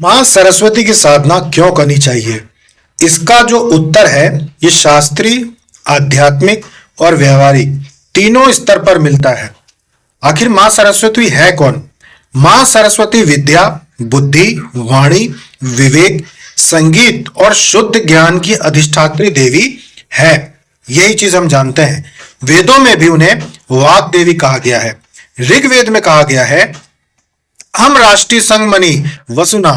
मां सरस्वती की साधना क्यों करनी चाहिए? इसका जो उत्तर है ये शास्त्रीय, आध्यात्मिक और व्यवहारिक तीनों स्तर पर मिलता है। आखिर मां सरस्वती है कौन? मां सरस्वती विद्या, बुद्धि, वाणी, विवेक, संगीत और शुद्ध ज्ञान की अधिष्ठात्री देवी है। यही चीज हम जानते हैं। वेदों में भी उन्हें वाक देवी कहा गया है। ऋग्वेद में कहा गया है हम राष्ट्रीय संगमणि वसुना,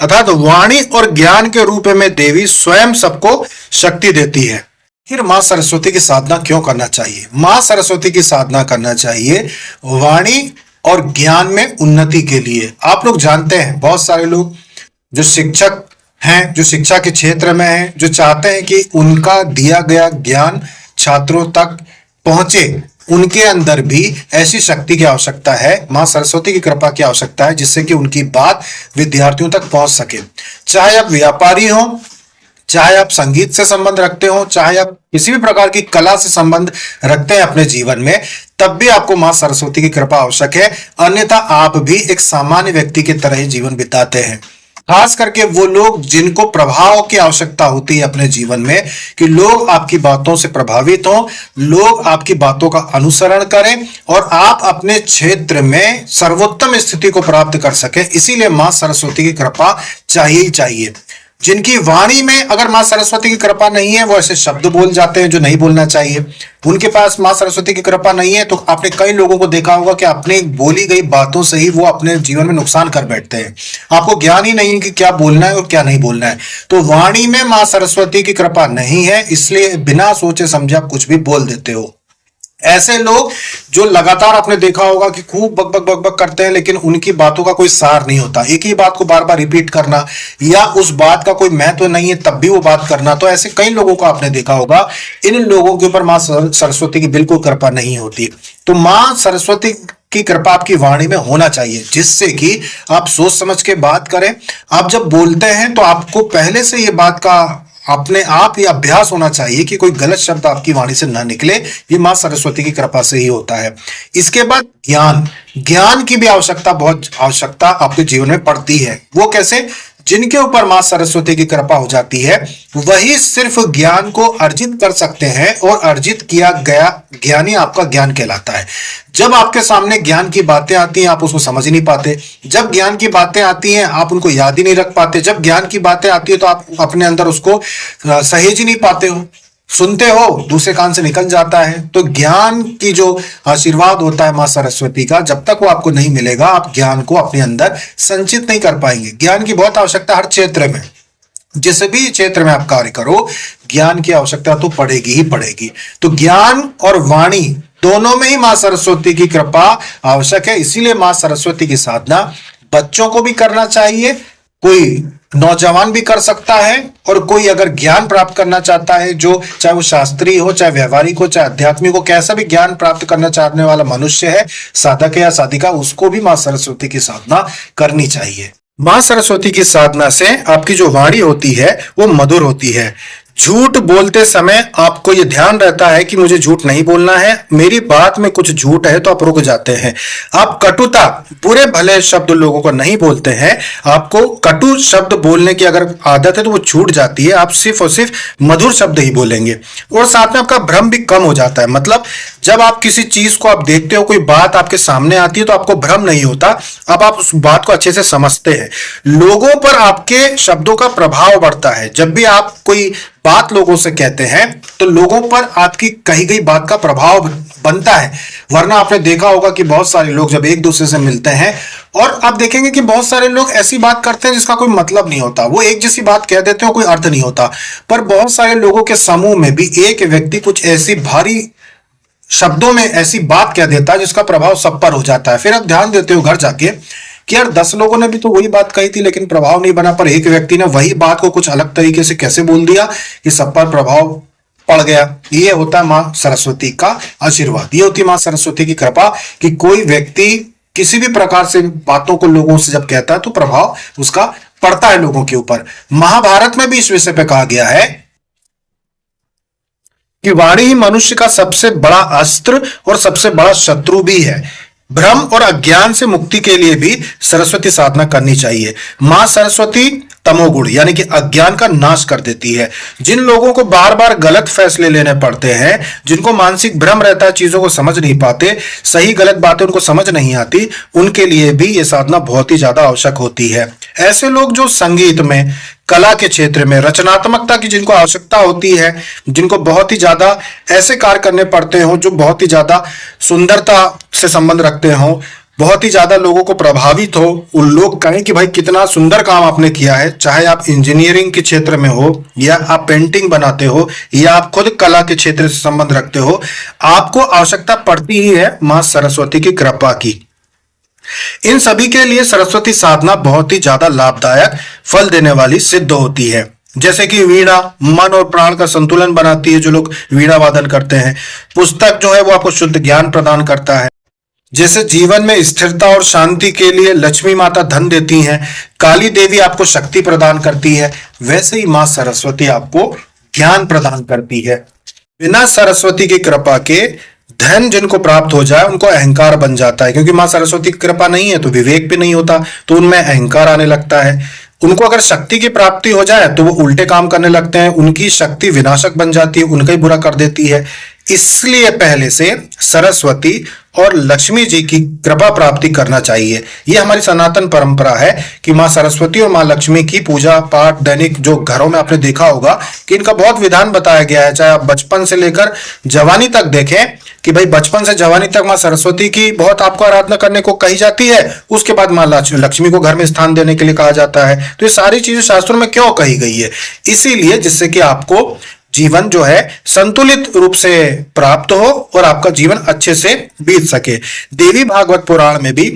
अर्थात वाणी और ज्ञान के रूप में देवी स्वयं सबको शक्ति देती है। फिर मां सरस्वती की साधना क्यों करना चाहिए? मां सरस्वती की साधना करना चाहिए वाणी और ज्ञान में उन्नति के लिए। आप लोग जानते हैं बहुत सारे लोग जो शिक्षक हैं, जो शिक्षा के क्षेत्र में हैं, जो चाहते हैं कि उनका दिया गया ज्ञान छात्रों तक पहुंचे, उनके अंदर भी ऐसी शक्ति की आवश्यकता है, मां सरस्वती की कृपा की आवश्यकता है, जिससे कि उनकी बात विद्यार्थियों तक पहुंच सके। चाहे आप व्यापारी हो, चाहे आप संगीत से संबंध रखते हो, चाहे आप किसी भी प्रकार की कला से संबंध रखते हैं अपने जीवन में, तब भी आपको मां सरस्वती की कृपा आवश्यक है। अन्यथा आप भी एक सामान्य व्यक्ति की तरह ही जीवन बिताते हैं। खास करके वो लोग जिनको प्रभाव की आवश्यकता होती है अपने जीवन में, कि लोग आपकी बातों से प्रभावित हों, लोग आपकी बातों का अनुसरण करें और आप अपने क्षेत्र में सर्वोत्तम स्थिति को प्राप्त कर सकें। इसीलिए मां सरस्वती की कृपा चाहिए ही चाहिए। जिनकी वाणी में अगर मां सरस्वती की कृपा नहीं है, वो ऐसे शब्द बोल जाते हैं जो नहीं बोलना चाहिए। उनके पास मां सरस्वती की कृपा नहीं है तो आपने कई लोगों को देखा होगा कि अपने बोली गई बातों से ही वो अपने जीवन में नुकसान कर बैठते हैं। आपको ज्ञान ही नहीं है कि क्या बोलना है और क्या नहीं बोलना है। तो वाणी में मां सरस्वती की कृपा नहीं है, इसलिए बिना सोचे समझे आप कुछ भी बोल देते हो। ऐसे लोग जो लगातार आपने देखा होगा कि खूब बक बक बक बक करते हैं, लेकिन उनकी बातों का कोई सार नहीं होता। एक ही बात को बार बार रिपीट करना, या उस बात का कोई महत्व नहीं है तब भी वो बात करना। तो ऐसे कई लोगों को आपने देखा होगा। इन लोगों के ऊपर मां सरस्वती की बिल्कुल कृपा नहीं होती। तो मां सरस्वती की कृपा आपकी वाणी में होना चाहिए, जिससे कि आप सोच समझ के बात करें। आप जब बोलते हैं तो आपको पहले से ये बात का अपने आप ये अभ्यास होना चाहिए कि कोई गलत शब्द आपकी वाणी से ना निकले। ये मां सरस्वती की कृपा से ही होता है। इसके बाद ज्ञान की भी बहुत आवश्यकता आपके जीवन में पड़ती है। वो कैसे? जिनके ऊपर मां सरस्वती की कृपा हो जाती है वही सिर्फ ज्ञान को अर्जित कर सकते हैं, और अर्जित किया गया ज्ञान ही आपका ज्ञान कहलाता है। जब आपके सामने ज्ञान की बातें आती हैं आप उसको समझ नहीं पाते। जब ज्ञान की बातें आती हैं आप उनको याद ही नहीं रख पाते। जब ज्ञान की बातें आती है तो आप अपने अंदर उसको सहेज ही नहीं पाते हो। सुनते हो, दूसरे कान से निकल जाता है। तो ज्ञान की जो आशीर्वाद होता है मां सरस्वती का, जब तक वो आपको नहीं मिलेगा आप ज्ञान को अपने अंदर संचित नहीं कर पाएंगे। ज्ञान की बहुत आवश्यकता हर क्षेत्र में, जिस भी क्षेत्र में आप कार्य करो, ज्ञान की आवश्यकता तो पड़ेगी ही पड़ेगी। तो ज्ञान और वाणी दोनों में ही मां सरस्वती की कृपा आवश्यक है। इसीलिए मां सरस्वती की साधना बच्चों को भी करना चाहिए, कोई नौजवान भी कर सकता है, और कोई अगर ज्ञान प्राप्त करना चाहता है, जो चाहे वो शास्त्रीय हो, चाहे व्यवहारिक हो, चाहे आध्यात्मिक हो, कैसा भी ज्ञान प्राप्त करना चाहने वाला मनुष्य है, साधक है या साधिका, उसको भी मां सरस्वती की साधना करनी चाहिए। मां सरस्वती की साधना से आपकी जो वाणी होती है वो मधुर होती है। झूठ बोलते समय आपको यह ध्यान रहता है कि मुझे झूठ नहीं बोलना है, मेरी बात में कुछ झूठ है, तो आप रुक जाते हैं। आप कटुता, बुरे भले शब्द लोगों को नहीं बोलते हैं। आपको कटु शब्द बोलने की अगर आदत है तो वो छूट जाती है। आप सिर्फ और सिर्फ मधुर शब्द ही बोलेंगे, और साथ में आपका भ्रम भी कम हो जाता है। मतलब जब आप किसी चीज को आप देखते हो, कोई बात आपके सामने आती है, तो आपको भ्रम नहीं होता। अब आप उस बात को अच्छे से समझते हैं। लोगों पर आपके शब्दों का प्रभाव बढ़ता है। जब भी आप कोई बात लोगों से कहते हैं तो लोगों पर आपकी कही गई बात का प्रभाव बनता है। वरना आपने देखा होगा कि बहुत सारे लोग जब एक दूसरे से मिलते हैं, और आप देखेंगे कि बहुत सारे लोग ऐसी बात करते हैं जिसका कोई मतलब नहीं होता। वो एक जैसी बात कह देते हो, कोई अर्थ नहीं होता। पर बहुत सारे लोगों के समूह में भी एक व्यक्ति कुछ ऐसी भारी शब्दों में ऐसी बात कह देता है जिसका प्रभाव सब पर हो जाता है। फिर आप ध्यान देते हो घर जाके कि यार 10 लोगों ने भी तो वही बात कही थी, लेकिन प्रभाव नहीं बना, पर एक व्यक्ति ने वही बात को कुछ अलग तरीके से कैसे बोल दिया कि सब पर प्रभाव पड़ गया। ये होता है मां सरस्वती का आशीर्वाद, ये होती है मां सरस्वती की कृपा, कि कोई व्यक्ति किसी भी प्रकार से बातों को लोगों से जब कहता है तो प्रभाव उसका पड़ता है लोगों के ऊपर। महाभारत में भी इस विषय पे कहा गया है कि वाणी ही मनुष्य का सबसे बड़ा अस्त्र और सबसे बड़ा शत्रु भी है। भ्रम और अज्ञान से मुक्ति के लिए भी सरस्वती साधना करनी चाहिए। मां सरस्वती तमोगुण यानी कि अज्ञान का नाश कर देती है। जिन लोगों को बार बार गलत फैसले लेने पड़ते हैं, जिनको मानसिक भ्रम रहता है, चीजों को समझ नहीं पाते, सही गलत बातें उनको समझ नहीं आती, उनके लिए भी यह साधना बहुत ही ज्यादा आवश्यक होती है। ऐसे लोग जो संगीत में, कला के क्षेत्र में, रचनात्मकता की जिनको आवश्यकता होती है, जिनको बहुत ही ज्यादा ऐसे कार्य करने पड़ते हो जो बहुत ही ज्यादा सुंदरता से संबंध रखते हो, बहुत ही ज्यादा लोगों को प्रभावित हो, उन लोग कहें कि भाई कितना सुंदर काम आपने किया है, चाहे आप इंजीनियरिंग के क्षेत्र में हो, या आप पेंटिंग बनाते हो, या आप खुद कला के क्षेत्र से संबंध रखते हो, आपको आवश्यकता पड़ती ही है मां सरस्वती की कृपा की। इन सभी के लिए सरस्वती साधना बहुत ही ज्यादा लाभदायक, फल देने वाली सिद्ध होती है। जैसे कि वीणा मन और प्राण का संतुलन बनाती है, जो लोग वीणा वादन करते हैं। पुस्तक जो है वो आपको शुद्ध ज्ञान प्रदान करता है। जैसे जीवन में स्थिरता और शांति के लिए लक्ष्मी माता धन देती हैं, काली देवी आपको शक्ति प्रदान करती है, वैसे ही मां सरस्वती आपको ज्ञान प्रदान करती है। बिना सरस्वती की कृपा के धन जिनको प्राप्त हो जाए उनको अहंकार बन जाता है, क्योंकि मां सरस्वती की कृपा नहीं है तो विवेक भी नहीं होता, तो उनमें अहंकार आने लगता है। उनको अगर शक्ति की प्राप्ति हो जाए तो वो उल्टे काम करने लगते हैं, उनकी शक्ति विनाशक बन जाती है, उनका ही बुरा कर देती है। इसलिए पहले से सरस्वती और लक्ष्मी जी की कृपा प्राप्ति करना चाहिए। यह हमारी सनातन परंपरा है कि मां सरस्वती और मां लक्ष्मी की पूजा पाठ दैनिक, जो घरों में आपने देखा होगा कि इनका बहुत विधान बताया गया है। चाहे आप बचपन से लेकर जवानी तक देखें कि भाई बचपन से जवानी तक मां सरस्वती की बहुत आपको आराधना करने को कही जाती है, उसके बाद मां लक्ष्मी को घर में स्थान देने के लिए कहा जाता है। तो ये सारी चीजें शास्त्रों में क्यों कही गई है? इसीलिए जिससे कि आपको जीवन जो है संतुलित रूप से प्राप्त हो और आपका जीवन अच्छे से बीत सके। देवी भागवत पुराण में भी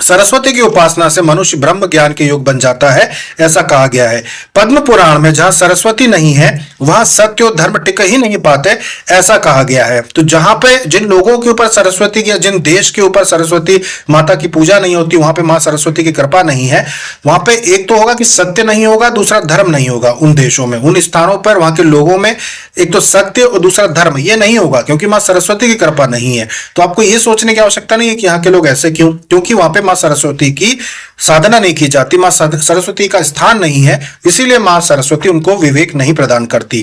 सरस्वती की उपासना से मनुष्य ब्रह्म ज्ञान के योग बन जाता है, ऐसा कहा गया है। पद्म पुराण में जहां सरस्वती नहीं है वहां सत्य और धर्म टिक ही नहीं पाते, ऐसा कहा गया है। तो जहां पे जिन लोगों के ऊपर सरस्वती की, जिन देश के ऊपर सरस्वती माता की पूजा नहीं होती, वहां पे मां सरस्वती की कृपा नहीं है, वहां पे एक तो होगा कि सत्य नहीं होगा, दूसरा धर्म नहीं होगा। उन देशों में, उन स्थानों पर वहां के लोगों में एक तो सत्य और दूसरा धर्म, ये नहीं होगा, क्योंकि मां सरस्वती की कृपा नहीं है। तो आपको ये सोचने की आवश्यकता नहीं है कि यहाँ के लोग ऐसे क्यों, क्योंकि वहां पे मां सरस्वती की साधना नहीं की जाती, मां सरस्वती का स्थान नहीं है, इसीलिए मां सरस्वती उनको विवेक नहीं प्रदान करती।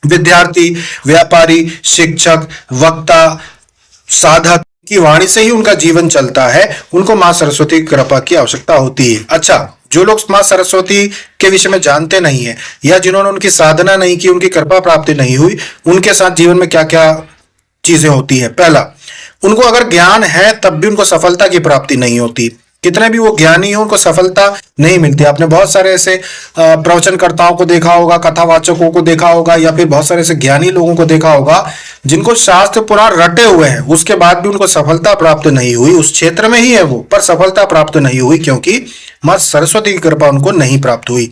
विद्यार्थी, व्यापारी, शिक्षक, वक्ता, साधक की वाणी से ही उनका जीवन चलता है, उनको मां सरस्वती की कृपा की आवश्यकता होती है। अच्छा, जो लोग मां सरस्वती के विषय में जानते नहीं है, या जिन्होंने उनकी साधना नहीं की, उनकी कृपा प्राप्ति नहीं हुई, उनके साथ जीवन में क्या क्या चीजें होती है? पहला, उनको अगर ज्ञान है तब भी उनको सफलता की प्राप्ति नहीं होती। कितने भी वो ज्ञानी हो, उनको सफलता नहीं मिलती। आपने बहुत सारे ऐसे प्रवचनकर्ताओं को देखा होगा, कथावाचकों को देखा होगा, या फिर बहुत सारे ऐसे ज्ञानी लोगों को देखा होगा जिनको शास्त्र पुराण रटे हुए हैं, उसके बाद भी उनको सफलता प्राप्त नहीं हुई। उस क्षेत्र में ही है वो, पर सफलता प्राप्त नहीं हुई, क्योंकि मां सरस्वती की कृपा उनको नहीं प्राप्त हुई।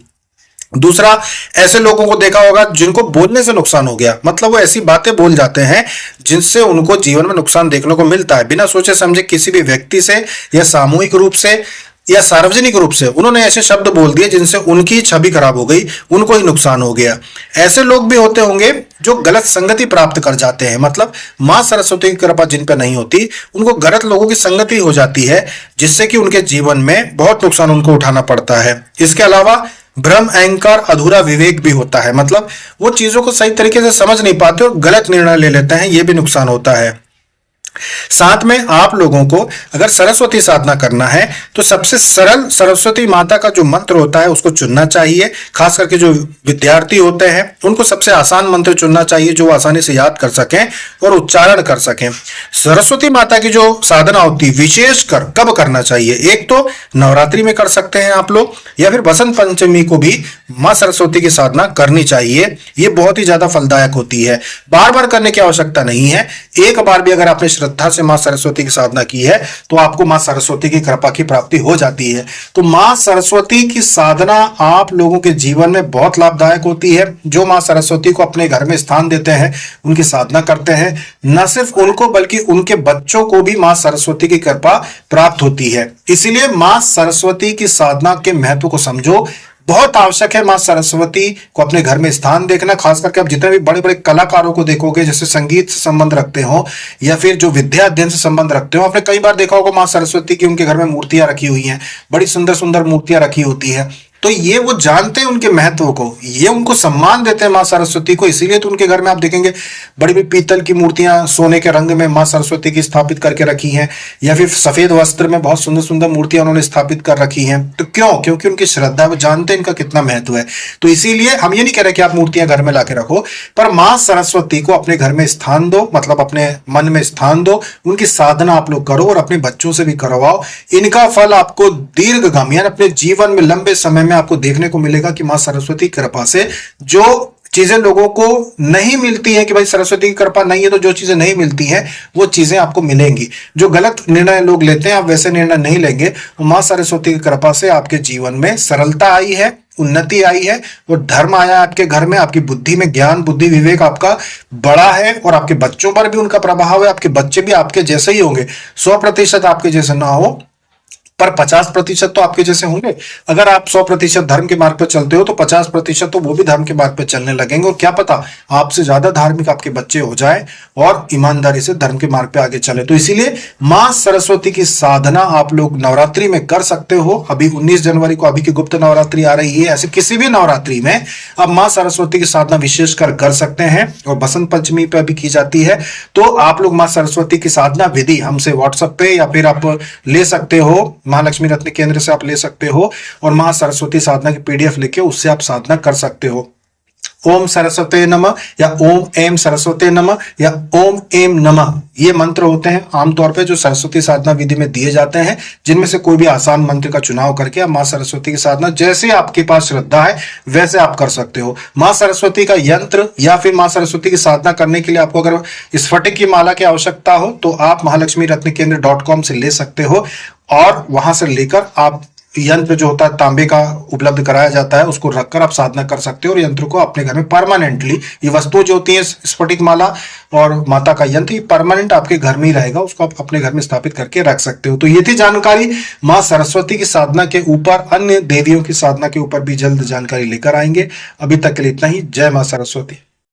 दूसरा, ऐसे लोगों को देखा होगा जिनको बोलने से नुकसान हो गया, मतलब वो ऐसी बातें बोल जाते हैं जिनसे उनको जीवन में नुकसान देखने को मिलता है। बिना सोचे समझे किसी भी व्यक्ति से, या सामूहिक रूप से या सार्वजनिक रूप से उन्होंने ऐसे शब्द बोल दिए जिनसे उनकी छवि खराब हो गई, उनको ही नुकसान हो गया। ऐसे लोग भी होते होंगे जो गलत संगति प्राप्त कर जाते हैं, मतलब मां सरस्वती की कृपा जिन पर नहीं होती, उनको गलत लोगों की संगति हो जाती है, जिससे कि उनके जीवन में बहुत नुकसान उनको उठाना पड़ता है। इसके अलावा भ्रम, अहंकार, अधूरा विवेक भी होता है, मतलब वो चीजों को सही तरीके से समझ नहीं पाते और गलत निर्णय ले लेते हैं, ये भी नुकसान होता है। साथ में आप लोगों को अगर सरस्वती साधना करना है तो सबसे सरल सरस्वती माता का जो मंत्र होता है उसको चुनना चाहिए। खास करके जो विद्यार्थी होते हैं उनको सबसे आसान मंत्र चुनना चाहिए, जो आसानी से याद कर सकें और उच्चारण कर सकें। सरस्वती माता की जो साधना होती है विशेषकर कब करना चाहिए? एक तो नवरात्रि में कर सकते हैं आप लोग, या फिर बसंत पंचमी को भी मां सरस्वती की साधना करनी चाहिए। ये बहुत ही ज्यादा फलदायक होती है, बार बार करने की आवश्यकता नहीं है। एक बार भी अगर आपने श्रद्धा से मां सरस्वती की साधना की है तो आपको मां सरस्वती की कृपा की प्राप्ति हो जाती है। तो मां सरस्वती की साधना आप लोगों के जीवन में बहुत लाभदायक होती है। जो मां सरस्वती को अपने घर में स्थान देते हैं, उनकी साधना करते हैं, न सिर्फ उनको बल्कि उनके बच्चों को भी मां सरस्वती की कृपा प्राप्त होती है। इसीलिए मां सरस्वती की साधना के महत्व को समझो, बहुत आवश्यक है मां सरस्वती को अपने घर में स्थान देखना। खास करके आप जितने भी बड़े बड़े कलाकारों को देखोगे, जैसे संगीत से संबंध रखते हो या फिर जो विद्या अध्ययन से संबंध रखते हो, आपने कई बार देखा होगा मां सरस्वती की उनके घर में मूर्तियां रखी हुई हैं, बड़ी सुंदर सुंदर मूर्तियां रखी होती है। तो ये वो जानते हैं उनके महत्व को, ये उनको सम्मान देते हैं मां सरस्वती को, इसीलिए तो उनके घर में आप देखेंगे बड़ी बड़ी पीतल की मूर्तियां सोने के रंग में मां सरस्वती की स्थापित करके रखी हैं, या फिर सफेद वस्त्र में बहुत सुंदर सुंदर मूर्तियां उन्होंने स्थापित कर रखी हैं। तो क्यों? क्योंकि उनकी श्रद्धा, वो जानते हैं इनका कितना महत्व है। तो इसीलिए हम ये नहीं कह रहे कि आप मूर्तियां घर में लाके रखो, पर मां सरस्वती को अपने घर में स्थान दो, मतलब अपने मन में स्थान दो, उनकी साधना आप लोग करो और अपने बच्चों से भी करवाओ। इनका फल आपको दीर्घगामी यानी अपने जीवन में लंबे समय में आपको देखने को मिलेगा कि मां सरस्वती की कृपा से जो चीजें लोगों को नहीं मिलती हैं, कि भाई सरस्वती की कृपा नहीं है तो जो चीजें नहीं मिलती हैं वो चीजें आपको मिलेंगी। जो गलत निर्णय लोग लेते हैं, आप वैसे निर्णय नहीं लेंगे। मां सरस्वती की कृपा से आपके जीवन में सरलता आई है, उन्नति आई है, और धर्म आया है आपके घर में, आपकी बुद्धि में ज्ञान, बुद्धि, विवेक आपका बड़ा है, और आपके बच्चों पर भी उनका प्रभाव है। आपके बच्चे भी आपके जैसे ही होंगे, 100% आपके जैसे ना हो पर 50% तो आपके जैसे होंगे। अगर आप 100% धर्म के मार्ग पर चलते हो तो 50% तो वो भी धर्म के मार्ग पर चलने लगेंगे, और क्या पता आपसे ज्यादा धार्मिक आपके बच्चे हो जाएं और ईमानदारी से धर्म के मार्ग पे आगे चले। तो इसीलिए मां सरस्वती की साधना आप लोग नवरात्रि में कर सकते हो। अभी 19 जनवरी को अभी की गुप्त नवरात्रि आ रही है, ऐसे किसी भी नवरात्रि में आप मां सरस्वती की साधना विशेषकर कर सकते हैं, और बसंत पंचमी पे भी की जाती है। तो आप लोग मां सरस्वती की साधना विधि हमसे व्हाट्सएप पे या फिर आप ले सकते हो, महालक्ष्मी रत्न केंद्र से आप ले सकते हो, और मां सरस्वती साधना की पीडीएफ लेके उससे आप साधना कर सकते हो। ओम सरस्वते नमः या ओम एम सरस्वते नमः या ओम एम नमः, ये मंत्र होते हैं आमतौर पे जो सरस्वती साधना विधि में दिए जाते हैं, जिनमें से कोई भी आसान मंत्र का चुनाव करके आप मां सरस्वती की साधना जैसे आपके पास श्रद्धा है वैसे आप कर सकते हो। मां सरस्वती का यंत्र या फिर मां सरस्वती की साधना करने के लिए आपको अगर स्फटिक की माला की आवश्यकता हो तो आप महालक्ष्मी रत्न केंद्र .com से ले सकते हो, और वहां से लेकर आप यंत्र जो होता है तांबे का उपलब्ध कराया जाता है, उसको रखकर आप साधना कर सकते हो, और यंत्र को अपने घर में परमानेंटली, ये वस्तु जो होती है स्फटिक माला और माता का यंत्र, ये परमानेंट आपके घर में ही रहेगा, उसको आप अपने घर में स्थापित करके रख सकते हो। तो ये थी जानकारी मां सरस्वती की साधना के ऊपर। अन्य देवियों की साधना के ऊपर भी जल्द जानकारी लेकर आएंगे। अभी तक के लिए इतना ही। जय मां सरस्वती।